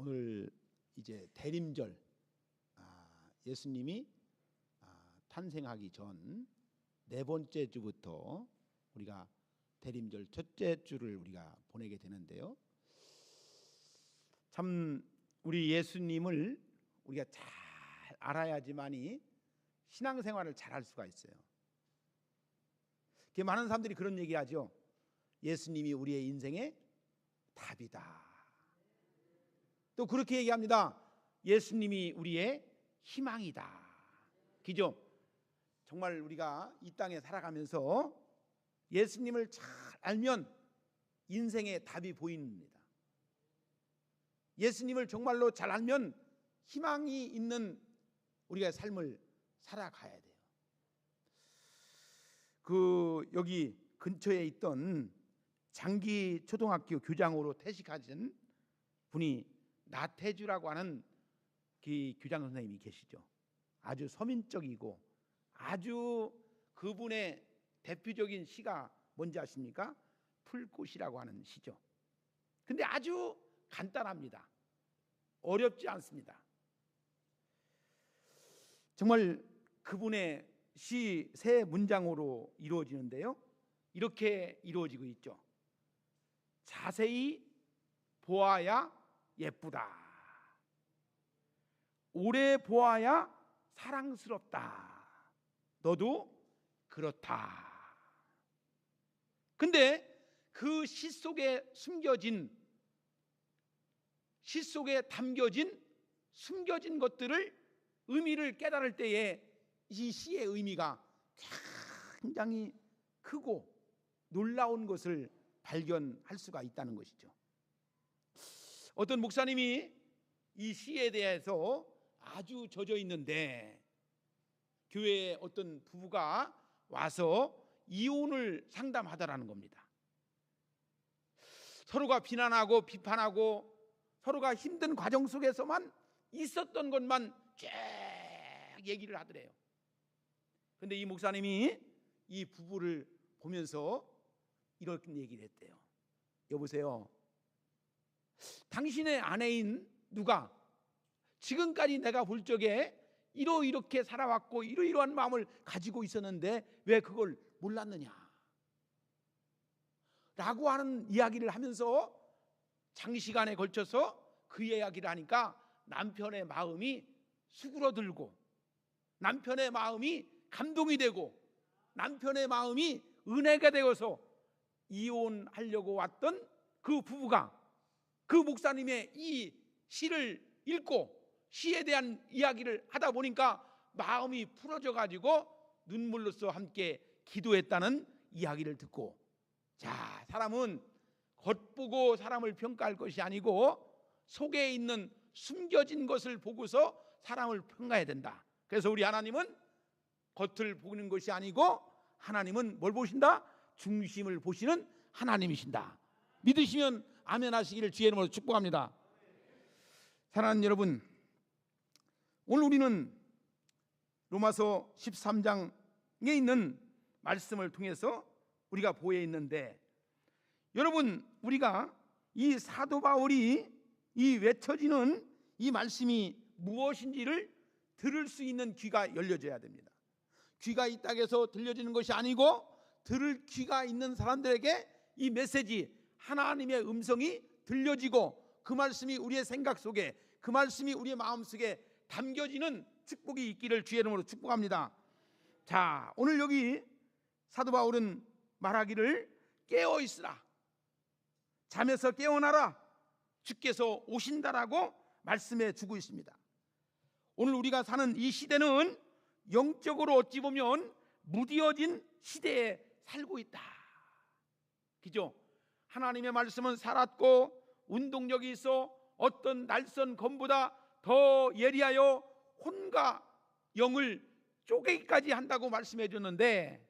오늘 이제 대림절, 예수님이 탄생하기 전 네 번째 주부터 우리가 대림절 첫째 주를 우리가 보내게 되는데요. 참 우리 예수님을 우리가 잘 알아야지만이 신앙생활을 잘 할 수가 있어요. 많은 사람들이 그런 얘기하죠. 예수님이 우리의 인생의 답이다. 또 그렇게 얘기합니다. 예수님이 우리의 희망이다. 그죠? 정말 우리가 이 땅에 살아가면서 예수님을 잘 알면 인생의 답이 보입니다. 예수님을 정말로 잘 알면 희망이 있는 우리가 삶을 살아가야 돼요. 여기 근처에 있던 장기 초등학교 교장으로 퇴직하신 분이 나태주라고 하는 그 교장 선생님이 계시죠. 아주 서민적이고 아주 그분의 대표적인 시가 뭔지 아십니까? 풀꽃이라고 하는 시죠. 근데 아주 간단합니다. 어렵지 않습니다. 정말 그분의 시 세 문장으로 이루어지는데요. 이렇게 이루어지고 있죠. 자세히 보아야 예쁘다. 오래 보아야 사랑스럽다. 너도 그렇다. 근데 그 시 속에 담겨진 숨겨진 것들을 의미를 깨달을 때에 이 시의 의미가 굉장히 크고 놀라운 것을 발견할 수가 있다는 것이죠. 어떤 목사님이 이 시에 대해서 아주 젖어 있는데 교회에 어떤 부부가 와서 이혼을 상담하더라는 겁니다. 서로가 비난하고 비판하고 서로가 힘든 과정 속에서만 있었던 것만 쭉 얘기를 하더래요. 근데 이 목사님이 이 부부를 보면서 이런 얘기를 했대요. 여보세요, 당신의 아내인 누가 지금까지 내가 볼 적에 이렇게 살아왔고 이러한 마음을 가지고 있었는데 왜 그걸 몰랐느냐 라고 하는 이야기를 하면서 장시간에 걸쳐서 그 이야기를 하니까 남편의 마음이 수그러들고 남편의 마음이 감동이 되고 남편의 마음이 은혜가 되어서 이혼하려고 왔던 그 부부가 그 목사님의 이 시를 읽고 시에 대한 이야기를 하다 보니까 마음이 풀어져 가지고 눈물로써 함께 기도했다는 이야기를 듣고, 자, 사람은 겉보고 사람을 평가할 것이 아니고 속에 있는 숨겨진 것을 보고서 사람을 평가해야 된다. 그래서 우리 하나님은 겉을 보는 것이 아니고 하나님은 뭘 보신다? 중심을 보시는 하나님이신다. 믿으시면 아멘 하시기를 주의 이름으로 축복합니다. 사랑하는 여러분, 오늘 우리는 로마서 13장에 있는 말씀을 통해서 우리가 보여 있는데, 여러분, 우리가 이 사도 바울이 이 외쳐지는 이 말씀이 무엇인지를 들을 수 있는 귀가 열려져야 됩니다. 귀가 있다고 해서 들려지는 것이 아니고 들을 귀가 있는 사람들에게 이 메시지, 하나님의 음성이 들려지고 그 말씀이 우리의 생각 속에, 그 말씀이 우리의 마음 속에 담겨지는 축복이 있기를 주의 이름으로 축복합니다. 자, 오늘 여기 사도 바울은 말하기를 깨어 있으라, 잠에서 깨어나라, 주께서 오신다라고 말씀해 주고 있습니다. 오늘 우리가 사는 이 시대는 영적으로 어찌 보면 무뎌진 시대에 살고 있다. 그죠? 하나님의 말씀은 살았고 운동력이 있어 어떤 날선 검보다 더 예리하여 혼과 영을 쪼개기까지 한다고 말씀해 줬는데,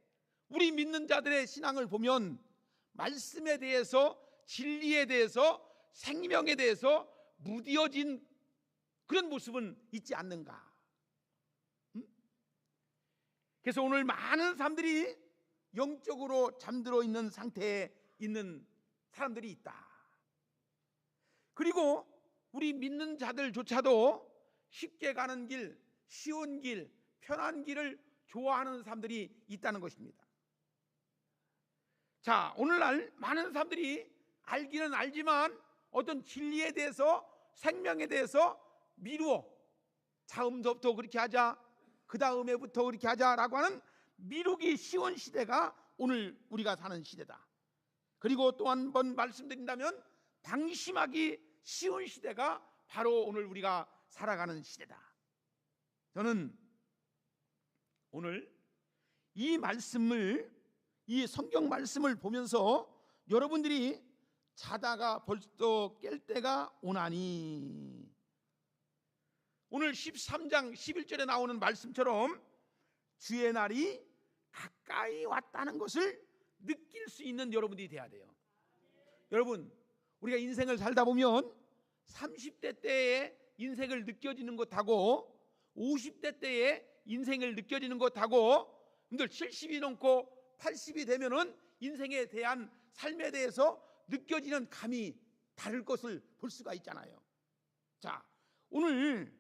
우리 믿는 자들의 신앙을 보면 말씀에 대해서, 진리에 대해서, 생명에 대해서 무뎌진 그런 모습은 있지 않는가? 그래서 오늘 많은 사람들이 영적으로 잠들어 있는 상태에 있는 사람들이 있다. 그리고 우리 믿는 자들조차도 쉽게 가는 길, 쉬운 길, 편한 길을 좋아하는 사람들이 있다는 것입니다. 자, 오늘날 많은 사람들이 알기는 알지만 어떤 진리에 대해서, 생명에 대해서 미루어 다음부터 그렇게 하자, 그 다음에부터 그렇게 하자라고 하는 미루기 쉬운 시대가 오늘 우리가 사는 시대다. 그리고 또 한 번 말씀드린다면 방심하기 쉬운 시대가 바로 오늘 우리가 살아가는 시대다. 저는 오늘 이 말씀을, 이 성경 말씀을 보면서 여러분들이 자다가 벌써 깰 때가 오나니, 오늘 13장 11절에 나오는 말씀처럼 주의 날이 가까이 왔다는 것을 느낄 수 있는 여러분들이 돼야 돼요. 여러분, 우리가 인생을 살다 보면 30대 때의 인생을 느껴지는 것하고 50대 때의 인생을 느껴지는 것하고, 여러분들 70이 넘고 80이 되면은 인생에 대한, 삶에 대해서 느껴지는 감이 다를 것을 볼 수가 있잖아요. 자, 오늘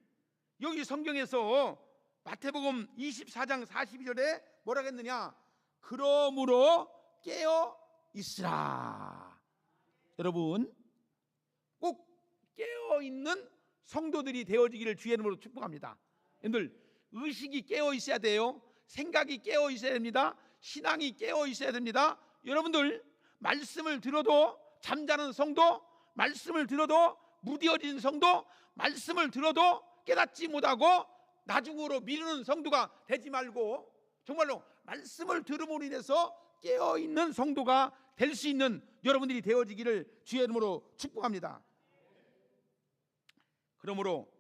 여기 성경에서 마태복음 24장 42절에 뭐라고 했느냐? 그러므로 깨어 있으라. 여러분, 꼭 깨어 있는 성도들이 되어지기를 주의 이름으로 축복합니다. 여러분들, 의식이 깨어 있어야 돼요. 생각이 깨어 있어야 됩니다. 신앙이 깨어 있어야 됩니다. 여러분들, 말씀을 들어도 잠자는 성도, 말씀을 들어도 무뎌진 성도, 말씀을 들어도 깨닫지 못하고 나중으로 미루는 성도가 되지 말고 정말로 말씀을 들음으로 인해서 깨어있는 성도가 될 수 있는 여러분들이 되어지기를 주의 이름으로 축복합니다. 그러므로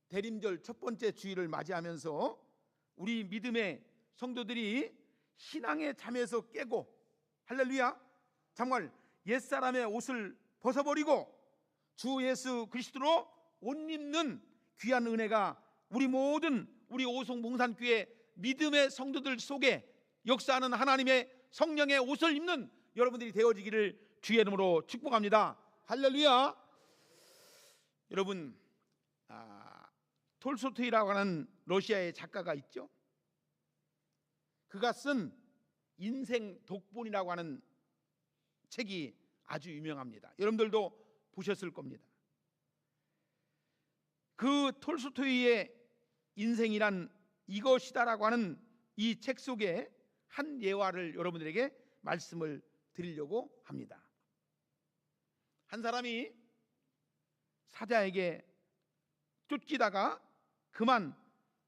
대림절 첫 번째 주일을 맞이하면서 우리 믿음의 성도들이 신앙의 잠에서 깨고, 할렐루야, 정말 옛사람의 옷을 벗어버리고 주 예수 그리스도로 옷 입는 귀한 은혜가 우리 모든 우리 오송 몽산교회 믿음의 성도들 속에 역사하는 하나님의 성령의 옷을 입는 여러분들이 되어지기를 주의 이름으로 축복합니다. 할렐루야. 여러분, 톨스토이라고 하는 러시아의 작가가 있죠. 그가 쓴 인생 독본이라고 하는 책이 아주 유명합니다. 여러분들도 보셨을 겁니다. 그 톨스토이의 인생이란 이것이다라고 하는 이 책 속에 한 예화를 여러분들에게 말씀을 드리려고 합니다. 한 사람이 사자에게 쫓기다가 그만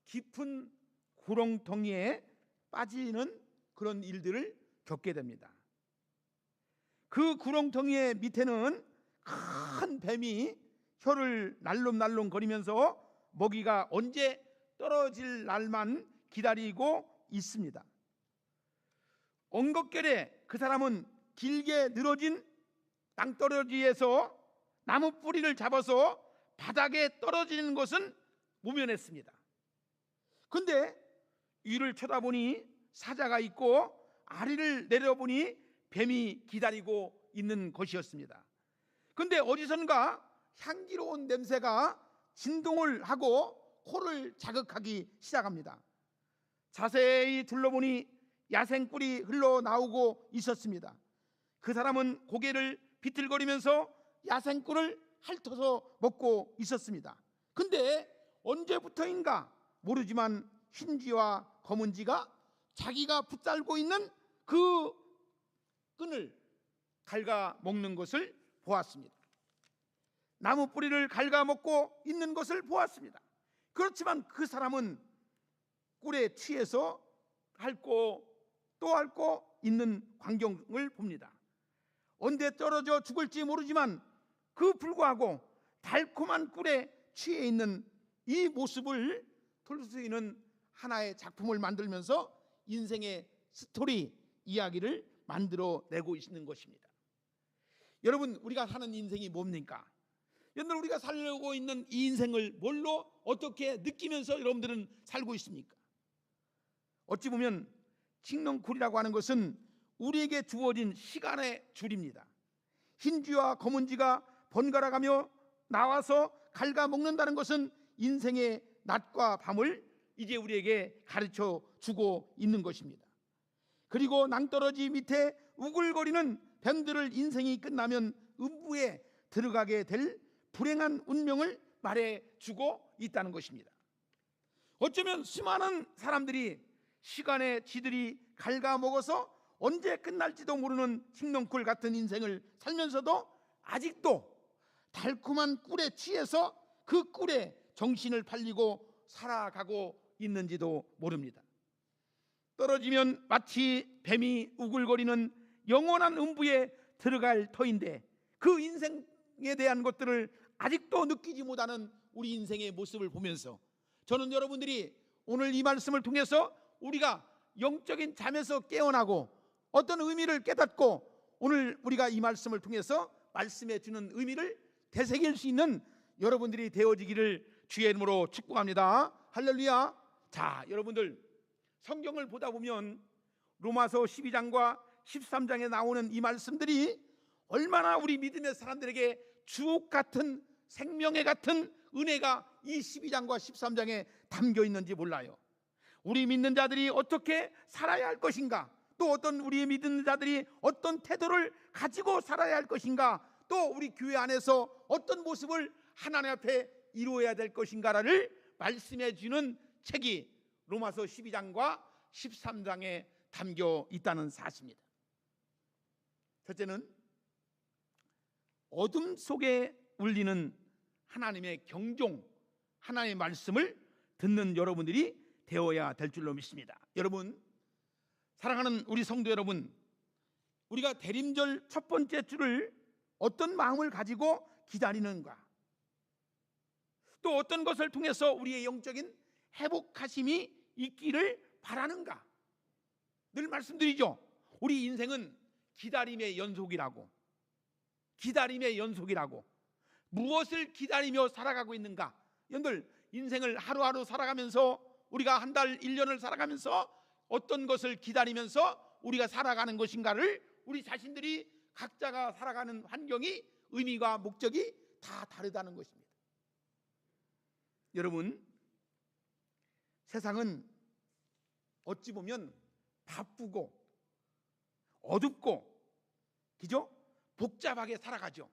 깊은 구렁텅이에 빠지는 그런 일들을 겪게 됩니다. 그 구렁텅이의 밑에는 큰 뱀이 혀를 날름날름 거리면서 먹이가 언제 떨어질 날만 기다리고 있습니다. 엉겁결에 그 사람은 길게 늘어진 땅떨어지에서 나무 뿌리를 잡아서 바닥에 떨어지는 것은 모면했습니다. 근데 위를 쳐다보니 사자가 있고 아래를 내려보니 뱀이 기다리고 있는 것이었습니다. 근데 어디선가 향기로운 냄새가 진동을 하고 코를 자극하기 시작합니다. 자세히 둘러보니 야생꿀이 흘러나오고 있었습니다. 그 사람은 고개를 비틀거리면서 야생꿀을 핥아서 먹고 있었습니다. 근데 언제부터인가 모르지만 흰쥐와 검은쥐가 자기가 붙들고 있는 그 끈을 갉아 먹는 것을 보았습니다. 나무 뿌리를 갉아 먹고 있는 것을 보았습니다. 그렇지만 그 사람은 꿀에 취해서 핥고 또 핥고 있는 광경을 봅니다. 언제 떨어져 죽을지 모르지만 그 불구하고 달콤한 꿀에 취해 있는 이 모습을 톨스토이는 하나의 작품을 만들면서 인생의 스토리 이야기를 만들어내고 있는 것입니다. 여러분, 우리가 사는 인생이 뭡니까? 여러분, 우리가 살고 있는 이 인생을 뭘로 어떻게 느끼면서 여러분들은 살고 있습니까? 어찌 보면 칭령쿨이라고 하는 것은 우리에게 주어진 시간의 줄입니다. 흰쥐와 검은쥐가 번갈아가며 나와서 갉아먹는다는 것은 인생의 낮과 밤을 이제 우리에게 가르쳐 주고 있는 것입니다. 그리고 낭떠러지 밑에 우글거리는 뱀들을 인생이 끝나면 음부에 들어가게 될 불행한 운명을 말해주고 있다는 것입니다. 어쩌면 수많은 사람들이 시간에 지들이 갉아먹어서 언제 끝날지도 모르는 생명꿀 같은 인생을 살면서도 아직도 달콤한 꿀에 취해서 그 꿀에 정신을 팔리고 살아가고 있는지도 모릅니다. 떨어지면 마치 뱀이 우글거리는 영원한 음부에 들어갈 터인데 그 인생에 대한 것들을 아직도 느끼지 못하는 우리 인생의 모습을 보면서 저는 여러분들이 오늘 이 말씀을 통해서 우리가 영적인 잠에서 깨어나고 어떤 의미를 깨닫고 오늘 우리가 이 말씀을 통해서 말씀해 주는 의미를 되새길 수 있는 여러분들이 되어지기를 주의 이름으로 축복합니다. 할렐루야. 자, 여러분들 성경을 보다 보면 로마서 12장과 13장에 나오는 이 말씀들이 얼마나 우리 믿음의 사람들에게 주옥 같은 생명의 같은 은혜가 이 12장과 13장에 담겨 있는지 몰라요. 우리 믿는 자들이 어떻게 살아야 할 것인가, 또 어떤 우리 믿는 자들이 어떤 태도를 가지고 살아야 할 것인가, 또 우리 교회 안에서 어떤 모습을 하나님 앞에 이루어야 될 것인가를 말씀해 주는 책이 로마서 12장과 13장에 담겨 있다는 사실입니다. 첫째는 어둠 속에 울리는 하나님의 경종, 하나님의 말씀을 듣는 여러분들이 되어야 될 줄로 믿습니다. 여러분, 사랑하는 우리 성도 여러분, 우리가 대림절 첫 번째 주를 어떤 마음을 가지고 기다리는가, 또 어떤 것을 통해서 우리의 영적인 회복하심이 있기를 바라는가. 늘 말씀드리죠. 우리 인생은 기다림의 연속이라고. 기다림의 연속이라고. 무엇을 기다리며 살아가고 있는가? 여러분들 인생을 하루하루 살아가면서 우리가 한 달, 1년을 살아가면서 어떤 것을 기다리면서 우리가 살아가는 것인가를 우리 자신들이 각자가 살아가는 환경이 의미와 목적이 다 다르다는 것입니다. 여러분, 세상은 어찌 보면 바쁘고 어둡고 그죠? 복잡하게 살아가죠.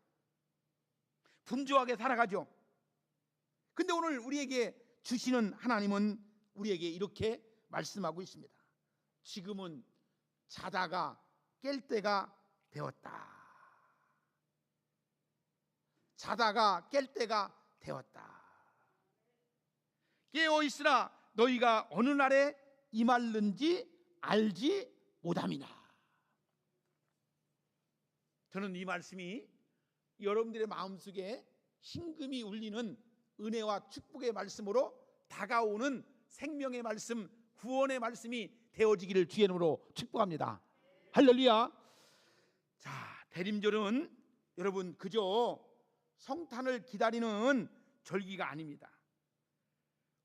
분주하게 살아가죠. 근데 오늘 우리에게 주시는 하나님은 우리에게 이렇게 말씀하고 있습니다. 지금은 자다가 깰 때가 되었다. 자다가 깰 때가 되었다. 깨어있으라 너희가 어느 날에 임할는지 알지 못함이나. 저는 이 말씀이 여러분들의 마음속에 심금이 울리는 은혜와 축복의 말씀으로 다가오는 생명의 말씀, 구원의 말씀이 되어지기를 주의 이름으로 축복합니다. 할렐루야. 자, 대림절은 여러분 그저 성탄을 기다리는 절기가 아닙니다.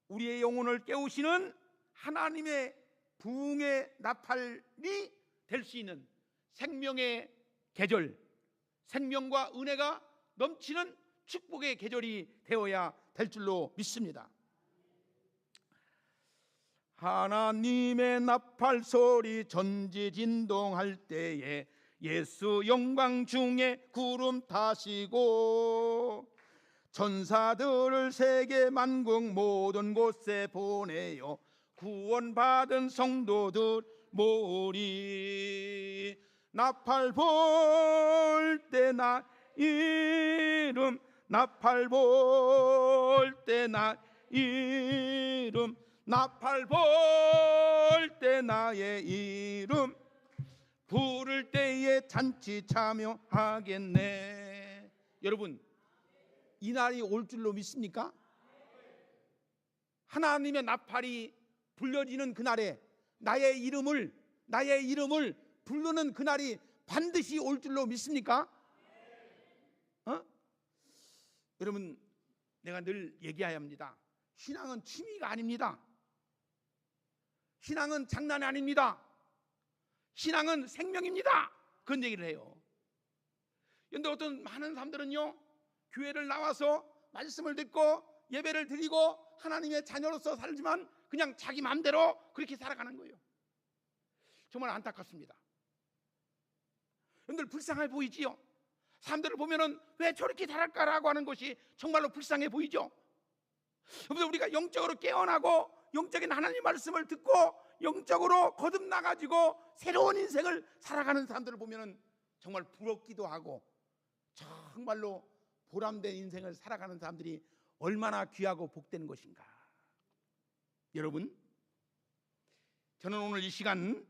우리의 영혼을 깨우시는 하나님의 부흥의 나팔이 될 수 있는 생명의 계절, 생명과 은혜가 넘치는 축복의 계절이 되어야 될 줄로 믿습니다. 하나님의 나팔 소리 전지진동할 때에 예수 영광 중에 구름 타시고 천사들을 세계 만국 모든 곳에 보내어 구원받은 성도들 모으리. 나팔 볼 때 나 이름, 나팔 볼 때 나 이름, 나팔 볼 때 나의 이름, 부를 때에 잔치 참여하겠네. 여러분, 이 날이 올 줄로 믿습니까? 하나님의 나팔이 불려지는 그날에 나의 이름을 부르는 그날이 반드시 올 줄로 믿습니까? 여러분, 내가 늘 얘기해야 합니다. 신앙은 취미가 아닙니다. 신앙은 장난이 아닙니다. 신앙은 생명입니다. 그런 얘기를 해요. 그런데 어떤 많은 사람들은요, 교회를 나와서 말씀을 듣고 예배를 드리고 하나님의 자녀로서 살지만 그냥 자기 마음대로 그렇게 살아가는 거예요. 정말 안타깝습니다. 여러분들 불쌍해 보이지요? 사람들을 보면은 왜 저렇게 살았까라고 하는 것이 정말로 불쌍해 보이죠? 여러분들, 우리가 영적으로 깨어나고 영적인 하나님 말씀을 듣고 영적으로 거듭나가지고 새로운 인생을 살아가는 사람들을 보면은 정말 부럽기도 하고, 정말로 보람된 인생을 살아가는 사람들이 얼마나 귀하고 복된 것인가. 여러분, 저는 오늘 이 시간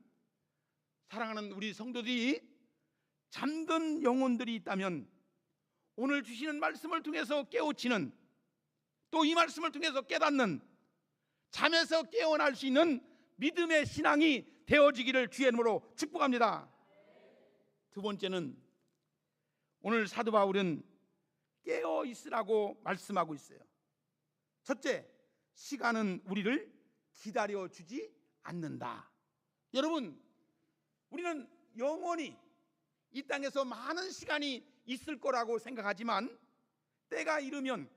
사랑하는 우리 성도들이 잠든 영혼들이 있다면 오늘 주시는 말씀을 통해서 깨우치는, 또 이 말씀을 통해서 깨닫는, 잠에서 깨어날 수 있는 믿음의 신앙이 되어지기를 주의 이름으로 축복합니다. 두 번째는 오늘 사도 바울은 깨어 있으라고 말씀하고 있어요. 첫째, 시간은 우리를 기다려주지 않는다. 여러분, 우리는 영원히 이 땅에서 많은 시간이 있을 거라고 생각하지만 때가 이르면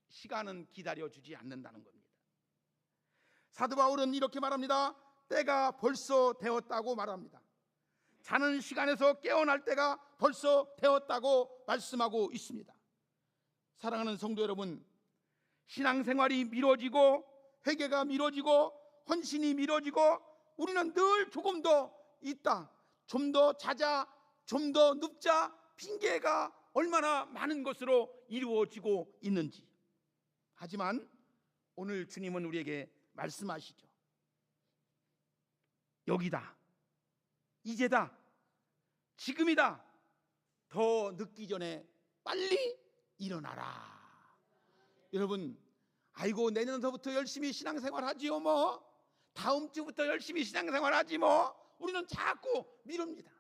시간은 기다려주지 않는다는 겁니다. 사도 바울은 이렇게 말합니다. 때가 벌써 되었다고 말합니다. 자는 시간에서 깨어날 때가 벌써 되었다고 말씀하고 있습니다. 사랑하는 성도 여러분, 신앙생활이 미뤄지고 회개가 미뤄지고 헌신이 미뤄지고 우리는 늘 조금 더 있다, 좀 더 자자, 좀 더 눕자, 핑계가 얼마나 많은 것으로 이루어지고 있는지. 하지만 오늘 주님은 우리에게 말씀하시죠. 여기다, 이제다, 지금이다, 더 늦기 전에 빨리 일어나라. 여러분, 아이고 내년서부터 열심히 신앙생활 하지요, 뭐 다음 주부터 열심히 신앙생활 하지, 뭐 우리는 자꾸 미룹니다.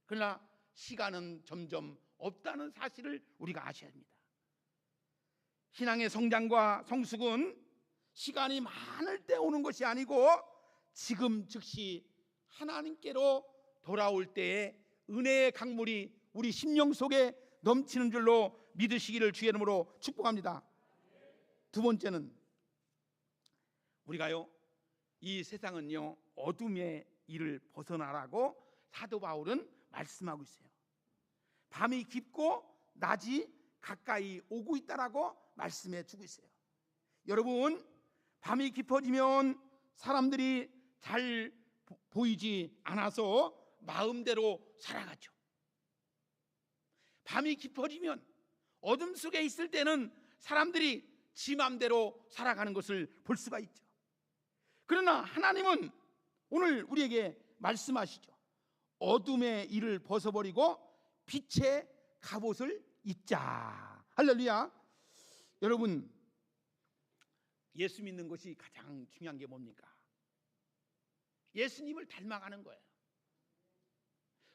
그러나 시간은 점점 없다는 사실을 우리가 아셔야 합니다. 신앙의 성장과 성숙은 시간이 많을 때 오는 것이 아니고 지금 즉시 하나님께로 돌아올 때에 은혜의 강물이 우리 심령 속에 넘치는 줄로 믿으시기를 주의 이름으로 축복합니다. 두 번째는 우리가요, 이 세상은요 어둠의 일을 벗어나라고 사도 바울은 말씀하고 있어요. 밤이 깊고 낮이 가까이 오고 있다라고 말씀해 주고 있어요. 여러분, 밤이 깊어지면 사람들이 잘 보이지 않아서 마음대로 살아가죠. 밤이 깊어지면 어둠 속에 있을 때는 사람들이 지 마음대로 살아가는 것을 볼 수가 있죠. 그러나 하나님은 오늘 우리에게 말씀하시죠. 어둠의 일을 벗어버리고 빛의 갑옷을 입자. 할렐루야. 여러분, 예수 믿는 것이 가장 중요한 게 뭡니까? 예수님을 닮아가는 거예요.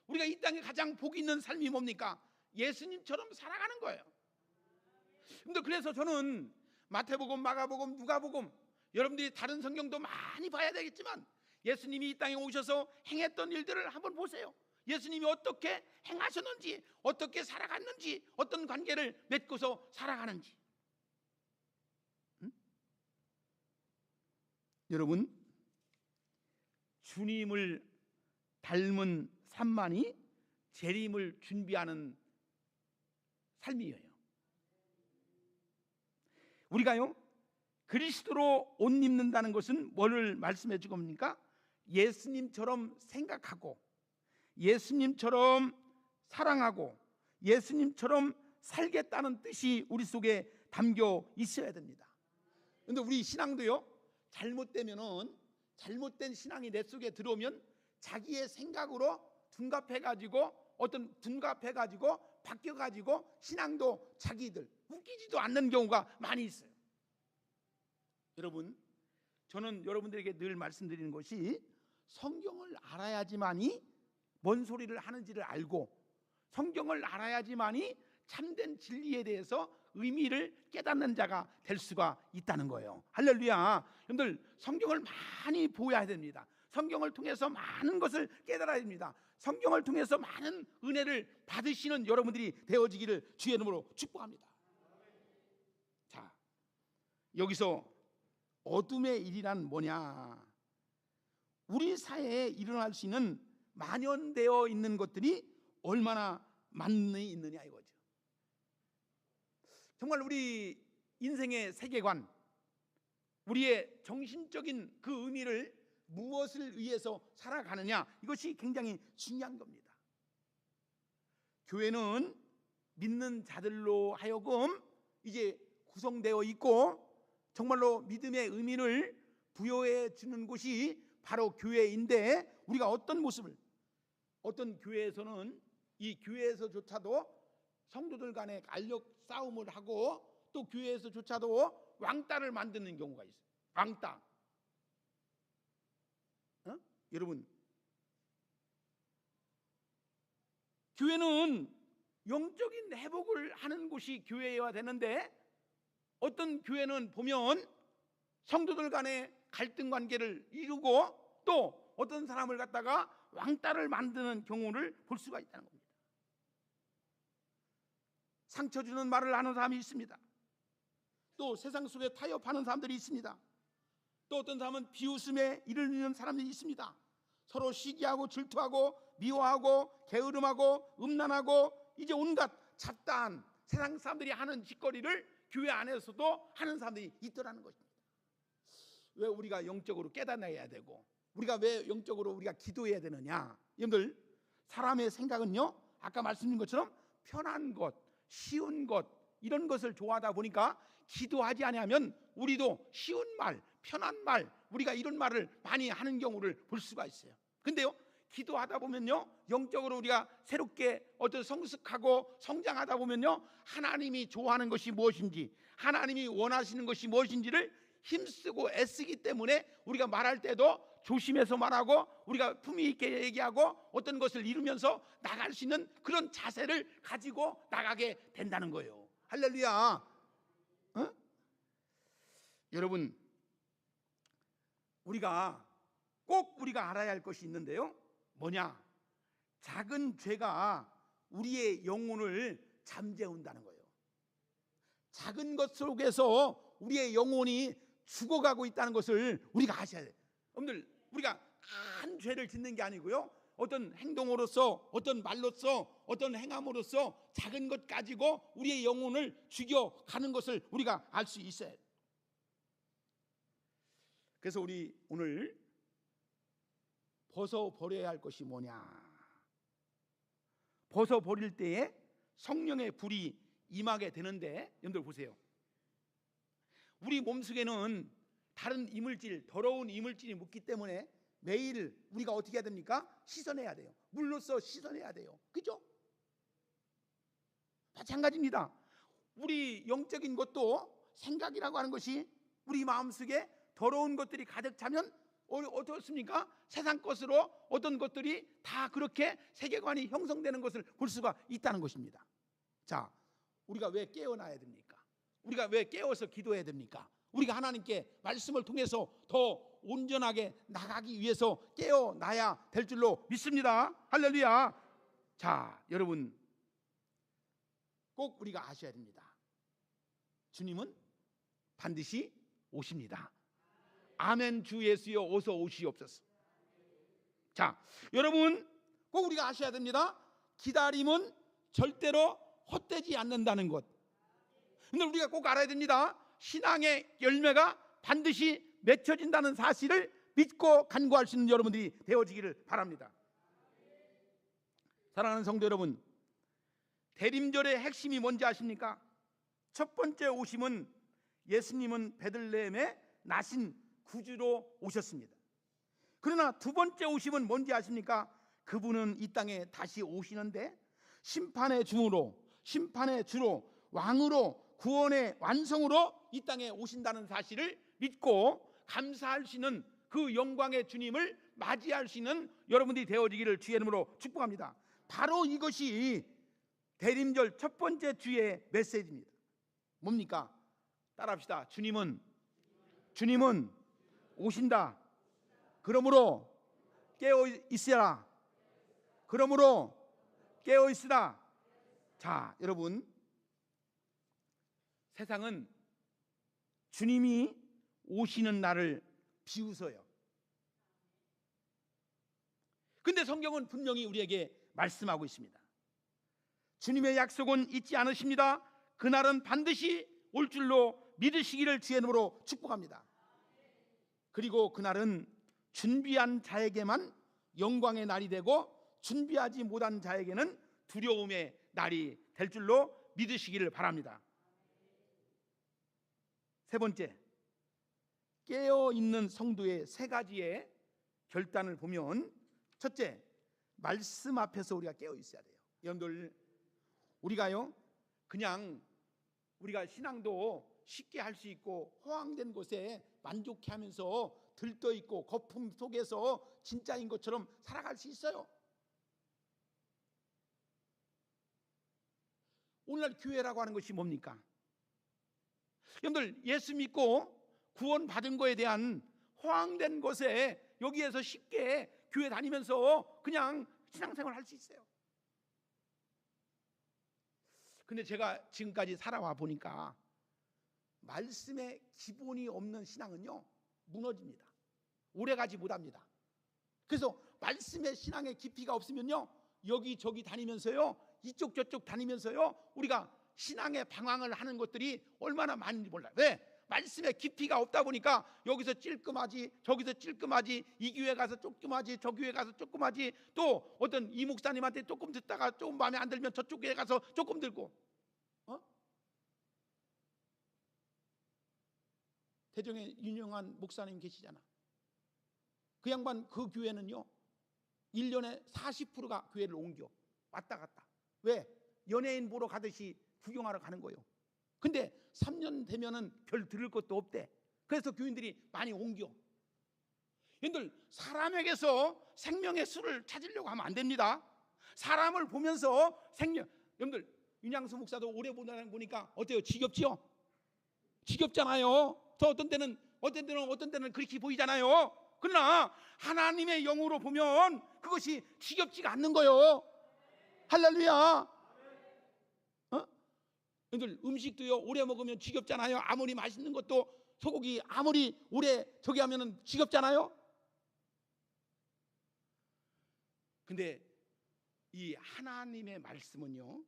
우리가 이 땅에 가장 복 있는 삶이 뭡니까? 예수님처럼 살아가는 거예요. 근데 그래서 저는 마태복음, 마가복음, 누가복음, 여러분들이 다른 성경도 많이 봐야 되겠지만 예수님이 이 땅에 오셔서 행했던 일들을 한번 보세요. 예수님이 어떻게 행하셨는지, 어떻게 살아갔는지, 어떤 관계를 맺고서 살아가는지. 여러분, 주님을 닮은 삶만이 재림을 준비하는 삶이에요. 우리가요 그리스도로 옷 입는다는 것은 뭐를 말씀해 준 겁니까? 예수님처럼 생각하고 예수님처럼 사랑하고 예수님처럼 살겠다는 뜻이 우리 속에 담겨 있어야 됩니다. 그런데 우리 신앙도요 잘못된 신앙이 내 속에 들어오면 자기의 생각으로 둔갑해가지고 바뀌어가지고 신앙도 자기들 웃기지도 않는 경우가 많이 있어요. 여러분, 저는 여러분들에게 늘 말씀드리는 것이 성경을 알아야지만이 뭔 소리를 하는지를 알고 성경을 알아야지만이 참된 진리에 대해서 의미를 깨닫는 자가 될 수가 있다는 거예요. 할렐루야. 여러분들, 성경을 많이 보아야 됩니다. 성경을 통해서 많은 것을 깨달아야 됩니다. 성경을 통해서 많은 은혜를 받으시는 여러분들이 되어지기를 주의 이름으로 축복합니다. 자, 여기서 어둠의 일이란 뭐냐? 우리 사회에 일어날 수 있는 만연되어 있는 것들이 얼마나 많이 있느냐 이거죠. 정말 우리 인생의 세계관, 우리의 정신적인 그 의미를 무엇을 위해서 살아가느냐, 이것이 굉장히 중요한 겁니다. 교회는 믿는 자들로 하여금 이제 구성되어 있고 정말로 믿음의 의미를 부여해 주는 곳이 바로 교회인데, 우리가 어떤 모습을, 어떤 교회에서는 이 교회에서조차도 성도들 간에 알력 싸움을 하고 또 교회에서조차도 왕따를 만드는 경우가 있어요. 왕따. 여러분, 교회는 영적인 회복을 하는 곳이 교회여야 되는데, 어떤 교회는 보면 성도들 간에 갈등 관계를 이루고 또 어떤 사람을 갖다가 왕따를 만드는 경우를 볼 수가 있다는 겁니다. 상처 주는 말을 하는 사람이 있습니다. 또 세상 속에 타협하는 사람들이 있습니다. 또 어떤 사람은 비웃음에 이르는 사람들이 있습니다. 서로 시기하고 질투하고 미워하고 게으름하고 음란하고 이제 온갖 잡다한 세상 사람들이 하는 짓거리를 교회 안에서도 하는 사람들이 있더라는 것입니다. 왜 우리가 영적으로 깨닫아야 되고, 우리가 왜 영적으로 우리가 기도해야 되느냐? 여러분들, 사람의 생각은요, 아까 말씀드린 것처럼 편한 것, 쉬운 것, 이런 것을 좋아하다 보니까 기도하지 아니하면 우리도 쉬운 말, 편한 말, 우리가 이런 말을 많이 하는 경우를 볼 수가 있어요. 근데요, 기도하다 보면요, 영적으로 우리가 새롭게 어떤 성숙하고 성장하다 보면요, 하나님이 좋아하는 것이 무엇인지, 하나님이 원하시는 것이 무엇인지를 힘쓰고 애쓰기 때문에 우리가 말할 때도 조심해서 말하고 우리가 품위 있게 얘기하고 어떤 것을 이루면서 나갈 수 있는 그런 자세를 가지고 나가게 된다는 거예요. 할렐루야. 여러분, 우리가 꼭 우리가 알아야 할 것이 있는데요, 뭐냐? 작은 죄가 우리의 영혼을 잠재운다는 거예요. 작은 것 속에서 우리의 영혼이 죽어가고 있다는 것을 우리가 아셔야 돼요. 여러분들, 우리가 큰 죄를 짓는 게 아니고요, 어떤 행동으로서, 어떤 말로서, 어떤 행함으로써 작은 것 가지고 우리의 영혼을 죽여가는 것을 우리가 알 수 있어요. 그래서 우리 오늘 벗어버려야 할 것이 뭐냐? 벗어버릴 때에 성령의 불이 임하게 되는데, 여러분들 보세요. 우리 몸속에는 다른 이물질, 더러운 이물질이 묻기 때문에 매일 우리가 어떻게 해야 됩니까? 씻어내야 돼요. 물로써 씻어내야 돼요. 그죠? 마찬가지입니다. 우리 영적인 것도 생각이라고 하는 것이 우리 마음속에 더러운 것들이 가득 차면 어떻습니까? 세상 것으로 어떤 것들이 다 그렇게 세계관이 형성되는 것을 볼 수가 있다는 것입니다. 자, 우리가 왜 깨어나야 됩니까? 우리가 왜 깨어서 기도해야 됩니까? 우리가 하나님께 말씀을 통해서 더 온전하게 나가기 위해서 깨어나야 될 줄로 믿습니다. 할렐루야. 자, 여러분, 꼭 우리가 아셔야 됩니다. 주님은 반드시 오십니다. 아멘. 주 예수여 어서 오시옵소서. 자, 여러분, 꼭 우리가 아셔야 됩니다. 기다림은 절대로 헛되지 않는다는 것. 근데 우리가 꼭 알아야 됩니다. 신앙의 열매가 반드시 맺혀진다는 사실을 믿고 간구할 수 있는 여러분들이 되어지기를 바랍니다. 사랑하는 성도 여러분, 대림절의 핵심이 뭔지 아십니까? 첫 번째 오심은 예수님은 베들레헴에 나신 구주로 오셨습니다. 그러나 두 번째 오심은 뭔지 아십니까? 그분은 이 땅에 다시 오시는데 심판의 주로 왕으로 구원의 완성으로 이 땅에 오신다는 사실을 믿고 감사할 수 있는 그 영광의 주님을 맞이할 수 있는 여러분들이 되어지기를 주의 이름으로 축복합니다. 바로 이것이 대림절 첫 번째 주의 메시지입니다. 뭡니까? 따라합시다. 주님은 오신다. 그러므로 깨어 있으라. 그러므로 깨어 있으라. 자, 여러분, 세상은 주님이 오시는 날을 비웃어요. 근데 성경은 분명히 우리에게 말씀하고 있습니다. 주님의 약속은 잊지 않으십니다. 그날은 반드시 올 줄로 믿으시기를 주의 이름으로 축복합니다. 그리고 그날은 준비한 자에게만 영광의 날이 되고 준비하지 못한 자에게는 두려움의 날이 될 줄로 믿으시기를 바랍니다. 세 번째, 깨어있는 성도의 세 가지의 결단을 보면, 첫째, 말씀 앞에서 우리가 깨어 있어야 돼요. 여러분들, 우리가요, 그냥 우리가 신앙도 쉽게 할 수 있고 허황된 곳에 만족해 하면서 들떠 있고 거품 속에서 진짜인 것처럼 살아갈 수 있어요. 오늘날 교회라고 하는 것이 뭡니까? 여러분들, 예수 믿고 구원 받은 거에 대한 허황된 것에 여기에서 쉽게 교회 다니면서 그냥 신앙생활 할 수 있어요. 근데 제가 지금까지 살아와 보니까 말씀에 기본이 없는 신앙은요, 무너집니다. 오래가지 못합니다. 그래서 말씀의 신앙의 깊이가 없으면요, 여기저기 다니면서요, 이쪽 저쪽 다니면서요, 우리가 신앙의 방황을 하는 것들이 얼마나 많은지 몰라요. 왜? 말씀의 깊이가 없다 보니까 여기서 찔끔하지, 저기서 찔끔하지, 이 교회 가서 조금하지, 저 교회 가서 조금하지, 또 어떤 이 목사님한테 조금 듣다가 조금 마음에 안 들면 저쪽 교회 가서 조금 들고. 대종에 유명한 목사님 계시잖아. 그 양반, 그 교회는요 1년에 40%가 교회를 옮겨 왔다 갔다. 왜? 연예인 보러 가듯이 구경하러 가는 거예요. 근데 3년 되면은 별 들을 것도 없대. 그래서 교인들이 많이 옮겨. 여러분들, 사람에게서 생명의 수를 찾으려고 하면 안 됩니다. 사람을 보면서 생명. 여러분들, 윤양수 목사도 오래 보니까 어때요? 지겹지요? 지겹잖아요. 저 어떤 때는 그렇게 보이잖아요. 그러나 하나님의 영으로 보면 그것이 지겹지가 않는 거예요. 할렐루야. 여러분들, 음식도요 오래 먹으면 지겹잖아요. 아무리 맛있는 것도 소고기 아무리 오래 저기 하면은 지겹잖아요. 근데 이 하나님의 말씀은요,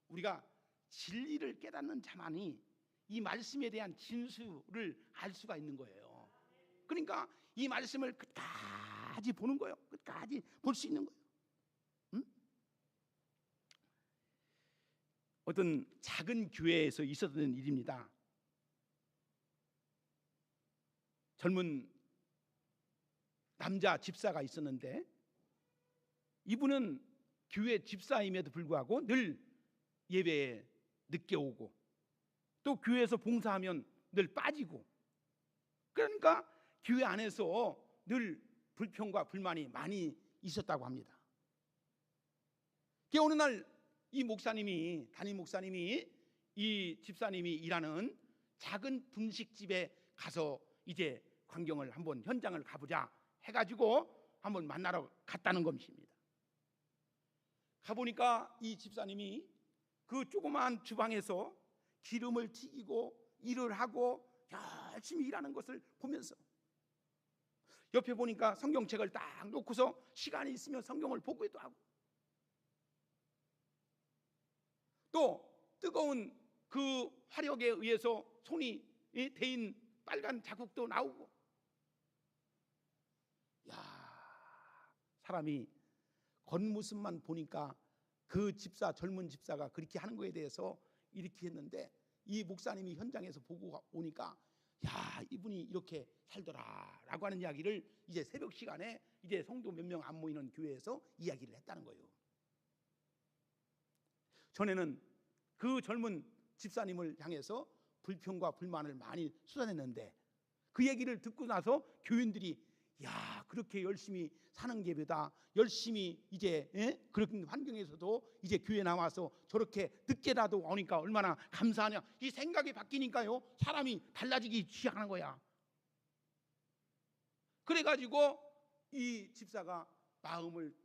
우리가 진리를 깨닫는 자만이 이 말씀에 대한 진수를 알 수가 있는 거예요. 그러니까 이 말씀을 끝까지 보는 거예요. 끝까지 볼 수 있는 거예요. 어떤 작은 교회에서 있었던 일입니다. 젊은 남자 집사가 있었는데, 이분은 교회 집사임에도 불구하고 늘 예배에 늦게 오고, 또 교회에서 봉사하면 늘 빠지고, 그러니까 교회 안에서 늘 불평과 불만이 많이 있었다고 합니다. 어느 날 이 목사님이, 담임 목사님이 이 집사님이 일하는 작은 분식집에 가서 이제 광경을 한번 현장을 가보자 해가지고 한번 만나러 갔다는 것입니다. 가보니까 이 집사님이 그 조그마한 주방에서 기름을 튀기고 일을 하고 열심히 일하는 것을 보면서, 옆에 보니까 성경책을 딱 놓고서 시간이 있으면 성경을 보기도 하고, 또 뜨거운 그 화력에 의해서 손이 데인 빨간 자국도 나오고. 사람이 겉모습만 보니까 그 집사, 젊은 집사가 그렇게 하는 거에 대해서 이렇게 했는데, 이 목사님이 현장에서 보고 오니까 이분이 이렇게 살더라라고 하는 이야기를 이제 새벽 시간에 이제 성도 몇 명 안 모이는 교회에서 이야기를 했다는 거예요. 전에는 그 젊은 집사님을 향해서 불평과 불만을 많이 쏟아냈는데, 그 얘기를 듣고 나서 교인들이 그렇게 열심히 사는 게보다 열심히 이제 그런 환경에서도 이제 교회 나와서 저렇게 늦게라도 오니까 얼마나 감사하냐, 이 생각이 바뀌니까요 사람이 달라지기 시작하는 거야. 그래가지고 이 집사가 마음을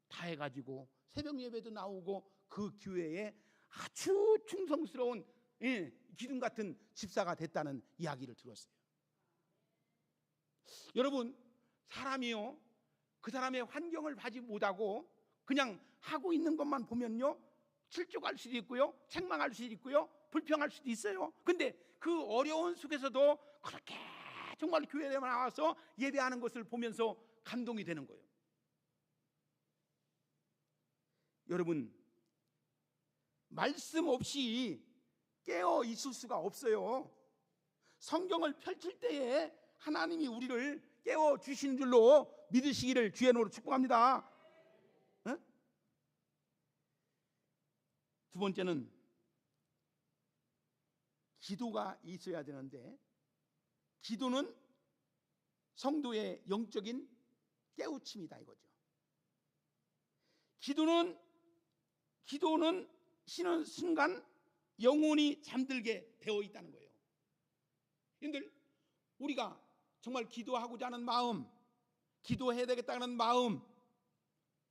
다해가지고 새벽 예배도 나오고 그 교회에 아주 충성스러운 기둥 같은 집사가 됐다는 이야기를 들었어요. 여러분, 사람이요, 그 사람의 환경을 봐지 못하고 그냥 하고 있는 것만 보면요, 실족할 수도 있고요, 책망할 수도 있고요, 불평할 수도 있어요. 근데 그 어려운 속에서도 그렇게 정말 교회에 나와서 예배하는 것을 보면서 감동이 되는 거예요. 여러분, 말씀 없이 깨어 있을 수가 없어요. 성경을 펼칠 때에 하나님이 우리를 깨워 주시는 줄로 믿으시기를 주의 이름으로 축복합니다. 두 번째는 기도가 있어야 되는데, 기도는 성도의 영적인 깨우침이다 이거죠. 기도는 쉬는 순간 영혼이 잠들게 되어 있다는 거예요. 여러분들, 우리가 정말 기도하고자 하는 마음, 기도해야 되겠다는 마음,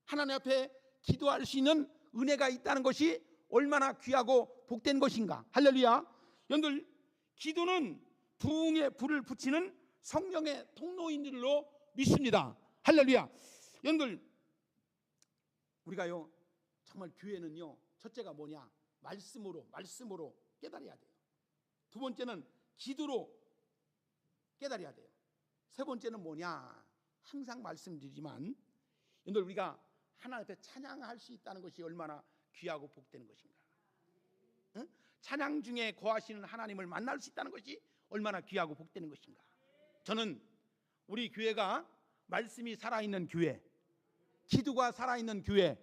하나님 앞에 기도할 수 있는 은혜가 있다는 것이 얼마나 귀하고 복된 것인가. 할렐루야. 여러분들, 기도는 부흥의 불을 붙이는 성령의 통로인 줄로 믿습니다. 할렐루야. 여러분들, 우리가요 정말 교회는요 첫째가 뭐냐, 말씀으로 깨달아야 돼요. 두 번째는 기도로 깨달아야 돼요. 세 번째는 뭐냐, 항상 말씀드리지만 여러분들, 우리가 하나님 앞에 찬양할 수 있다는 것이 얼마나 귀하고 복되는 것인가. 찬양 중에 거하시는 하나님을 만날 수 있다는 것이 얼마나 귀하고 복되는 것인가. 저는 우리 교회가 말씀이 살아있는 교회, 기도가 살아있는 교회,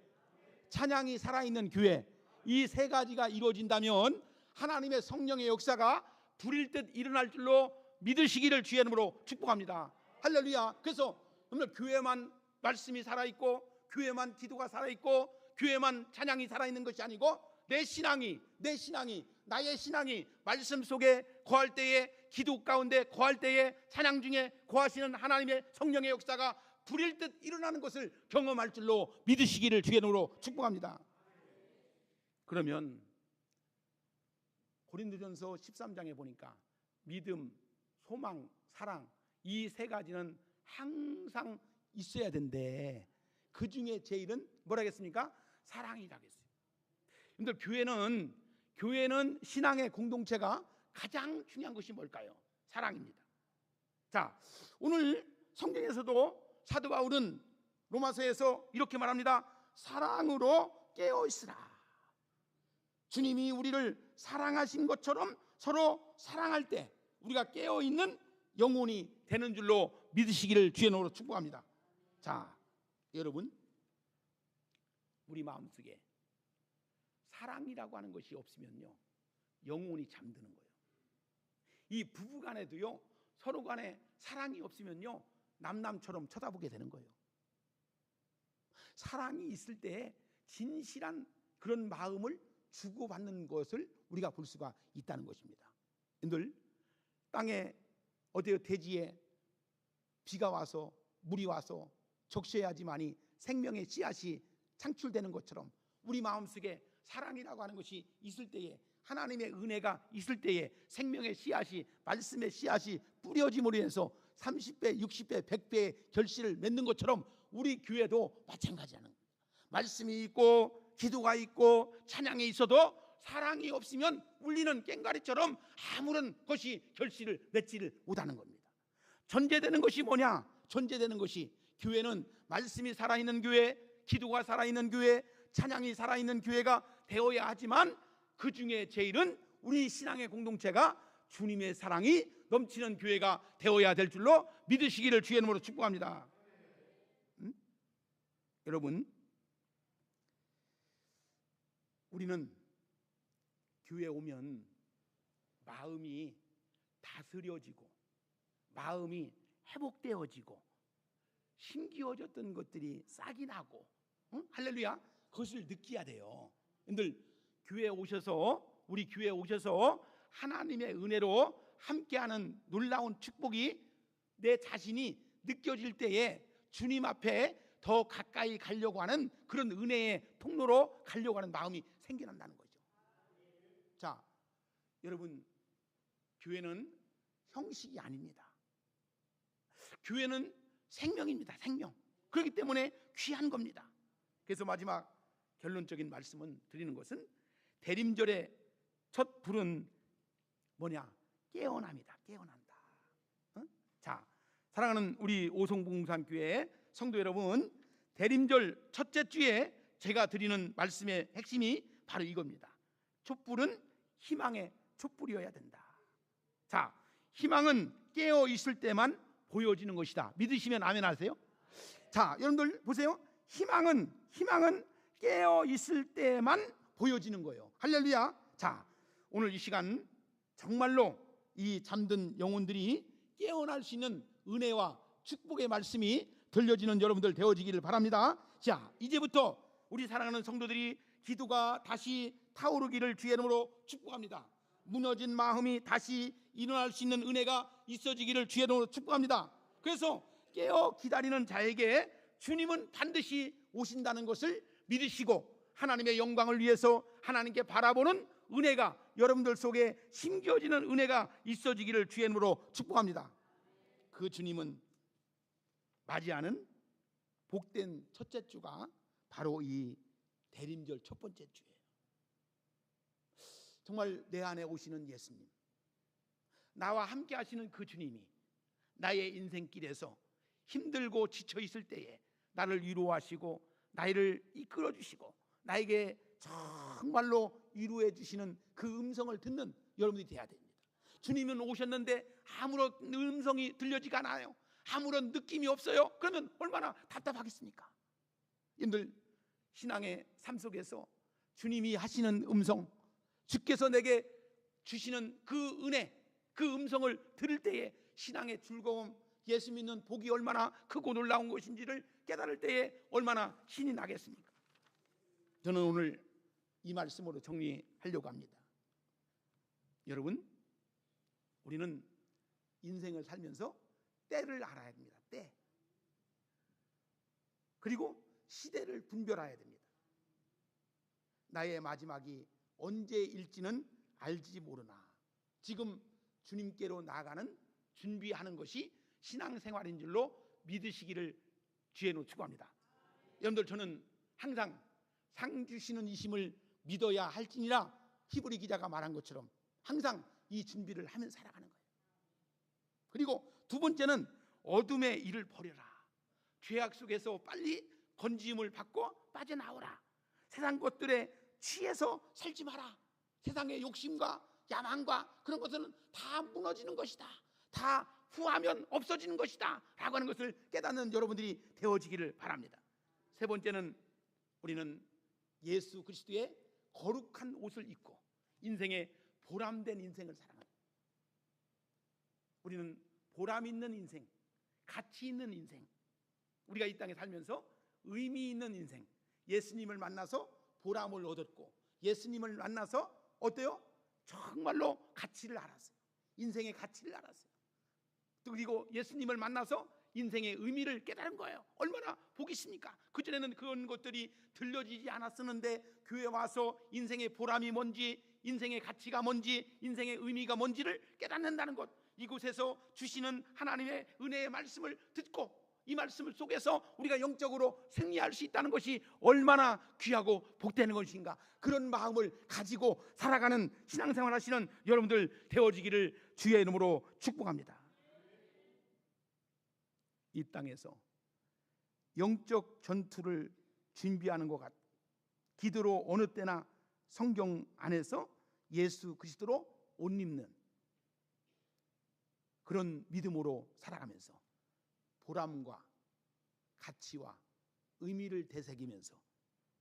찬양이 살아있는 교회, 이 세 가지가 이루어진다면 하나님의 성령의 역사가 불일 듯 일어날 줄로 믿으시기를 주의 이름으로 축복합니다. 할렐루야. 그래서 오늘 교회만 말씀이 살아있고, 교회만 기도가 살아있고, 교회만 찬양이 살아있는 것이 아니고, 나의 신앙이 말씀 속에 거할 때에, 기도 가운데 거할 때에, 찬양 중에 거하시는 하나님의 성령의 역사가 불일 듯 일어나는 것을 경험할 줄로 믿으시기를 주의 이름으로 축복합니다. 그러면 고린도전서 13장에 보니까 믿음, 소망, 사랑, 이 세 가지는 항상 있어야 된대. 그 중에 제일은 뭐라 하겠습니까? 사랑이라고 했어요. 근데 교회는 신앙의 공동체가 가장 중요한 것이 뭘까요? 사랑입니다. 자, 오늘 성경에서도 사도 바울은 로마서에서 이렇게 말합니다. 사랑으로 깨어 있으라. 주님이 우리를 사랑하신 것처럼 서로 사랑할 때 우리가 깨어 있는 영혼이 되는 줄로 믿으시기를 주의 이름으로 축복합니다. 자, 여러분, 우리 마음속에 사랑이라고 하는 것이 없으면요 영혼이 잠드는 거예요. 이 부부간에도요 서로 간에 사랑이 없으면요 남남처럼 쳐다보게 되는 거예요. 사랑이 있을 때 진실한 그런 마음을 주고받는 것을 우리가 볼 수가 있다는 것입니다. 늘 땅에 어디에 대지에 비가 와서 물이 와서 적셔야지만이 생명의 씨앗이 창출되는 것처럼 우리 마음속에 사랑이라고 하는 것이 있을 때에, 하나님의 은혜가 있을 때에 생명의 씨앗이, 말씀의 씨앗이 뿌려짐으로 인해서 30배, 60배, 100배의 결실을 맺는 것처럼 우리 교회도 마찬가지라는 거예요. 말씀이 있고 기도가 있고 찬양이 있어도 사랑이 없으면 울리는 꽹과리처럼 아무런 것이 결실을 맺지를 못하는 겁니다. 전제되는 것이 뭐냐? 전제되는 것이 교회는 말씀이 살아있는 교회, 기도가 살아있는 교회, 찬양이 살아있는 교회가 되어야 하지만 그 중에 제일은 우리 신앙의 공동체가 주님의 사랑이 넘치는 교회가 되어야 될 줄로 믿으시기를 주의 이름으로 축복합니다. 여러분, 우리는 교회에 오면 마음이 다스려지고 마음이 회복되어지고 힘기워졌던 것들이 싹이 나고, 할렐루야, 그것을 느껴야 돼요. 여러분들, 교회에 오셔서, 우리 교회에 오셔서 하나님의 은혜로 함께하는 놀라운 축복이 내 자신이 느껴질 때에 주님 앞에 더 가까이 가려고 하는 그런 은혜의 통로로 가려고 하는 마음이 생겨난다는 거죠. 자, 여러분, 교회는 형식이 아닙니다. 교회는 생명입니다. 생명. 그렇기 때문에 귀한 겁니다. 그래서 마지막 결론적인 말씀은 드리는 것은 대림절의 첫 불은 뭐냐? 깨어납니다. 깨어난다. 자, 사랑하는 우리 오송봉산교회 성도 여러분, 대림절 첫째 주에 제가 드리는 말씀의 핵심이 바로 이겁니다. 촛불은 희망의 촛불이어야 된다. 자, 희망은 깨어 있을 때만 보여지는 것이다. 믿으시면 아멘 하세요. 자, 여러분들 보세요. 희망은 깨어 있을 때만 보여지는 거예요. 할렐루야. 자, 오늘 이 시간 정말로 이 잠든 영혼들이 깨어날 수 있는 은혜와 축복의 말씀이 들려지는 여러분들 되어지기를 바랍니다. 자, 이제부터 우리 사랑하는 성도들이 기도가 다시 타오르기를 주의 이름으로 축복합니다. 무너진 마음이 다시 일어날 수 있는 은혜가 있어지기를 주의 이름으로 축복합니다. 그래서 깨어 기다리는 자에게 주님은 반드시 오신다는 것을 믿으시고 하나님의 영광을 위해서 하나님께 바라보는 은혜가 여러분들 속에 심겨지는 은혜가 있어지기를 주의 이름으로 축복합니다. 그 주님은 맞이하는 복된 첫째 주가 바로 이 대림절 첫 번째 주예요. 정말 내 안에 오시는 예수님, 나와 함께 하시는 그 주님이 나의 인생길에서 힘들고 지쳐 있을 때에 나를 위로하시고 나를 이끌어 주시고 나에게 정말로 위로해 주시는 그 음성을 듣는 여러분들이 돼야 됩니다. 주님은 오셨는데 아무런 음성이 들려지가 않아요. 아무런 느낌이 없어요. 그러면 얼마나 답답하겠습니까? 여러분들 신앙의 삶 속에서 주님이 하시는 음성, 주께서 내게 주시는 그 은혜, 그 음성을 들을 때에 신앙의 즐거움, 예수 믿는 복이 얼마나 크고 놀라운 것인지를 깨달을 때에 얼마나 신이 나겠습니까? 저는 오늘 이 말씀으로 정리하려고 합니다. 여러분, 우리는 인생을 살면서 때를 알아야 됩니다. 때. 그리고 시대를 분별해야 됩니다. 나의 마지막이 언제일지는 알지 모르나 지금 주님께로 나아가는 준비하는 것이 신앙생활인 줄로 믿으시기를 주의 이름으로 축원합니다. 여러분들, 저는 항상 상 주시는 이심을 믿어야 할지니라 히브리 기자가 말한 것처럼 항상 이 준비를 하면서 살아가는 거예요. 그리고 두 번째는 어둠의 일을 버려라. 죄악 속에서 빨리 건짐을 받고 빠져나오라. 세상 것들에 취해서 살지 마라. 세상의 욕심과 야망과 그런 것들은 다 무너지는 것이다. 다 후하면 없어지는 것이다 라고 하는 것을 깨닫는 여러분들이 되어지기를 바랍니다. 세 번째는 우리는 예수 그리스도의 거룩한 옷을 입고 인생의 보람된 인생을 살아갑니다. 우리는 보람 있는 인생, 가치 있는 인생, 우리가 이 땅에 살면서 의미 있는 인생, 예수님을 만나서 보람을 얻었고 예수님을 만나서 어때요? 정말로 가치를 알았어요. 인생의 가치를 알았어요. 또 그리고 예수님을 만나서 인생의 의미를 깨달은 거예요. 얼마나 복이 있습니까? 그전에는 그런 것들이 들려지지 않았었는데 교회 와서 인생의 보람이 뭔지, 인생의 가치가 뭔지, 인생의 의미가 뭔지를 깨닫는다는 것, 이곳에서 주시는 하나님의 은혜의 말씀을 듣고 이 말씀 속에서 우리가 영적으로 승리할 수 있다는 것이 얼마나 귀하고 복되는 것인가. 그런 마음을 가지고 살아가는 신앙생활 하시는 여러분들 되어지기를 주의 이름으로 축복합니다. 이 땅에서 영적 전투를 준비하는 것 같, 기도로 어느 때나 성경 안에서 예수 그리스도로 옷 입는 그런 믿음으로 살아가면서 보람과 가치와 의미를 되새기면서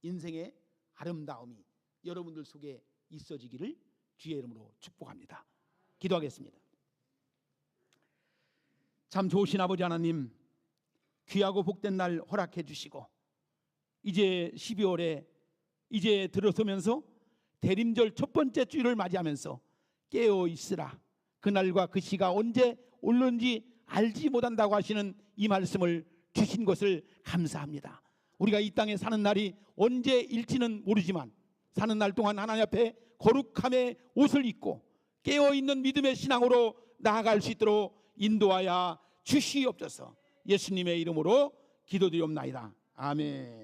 인생의 아름다움이 여러분들 속에 있어지기를 주의 이름으로 축복합니다. 기도하겠습니다. 참 좋으신 아버지 하나님, 귀하고 복된 날 허락해 주시고 이제 12월에 이제 들어서면서 대림절 첫 번째 주일을 맞이하면서 깨어 있으라. 그날과 그 시가 언제 올는지 알지 못한다고 하시는 이 말씀을 주신 것을 감사합니다. 우리가 이 땅에 사는 날이 언제일지는 모르지만 사는 날 동안 하나님 앞에 거룩함의 옷을 입고 깨어있는 믿음의 신앙으로 나아갈 수 있도록 인도하여 주시옵소서. 예수님의 이름으로 기도드리옵나이다. 아멘.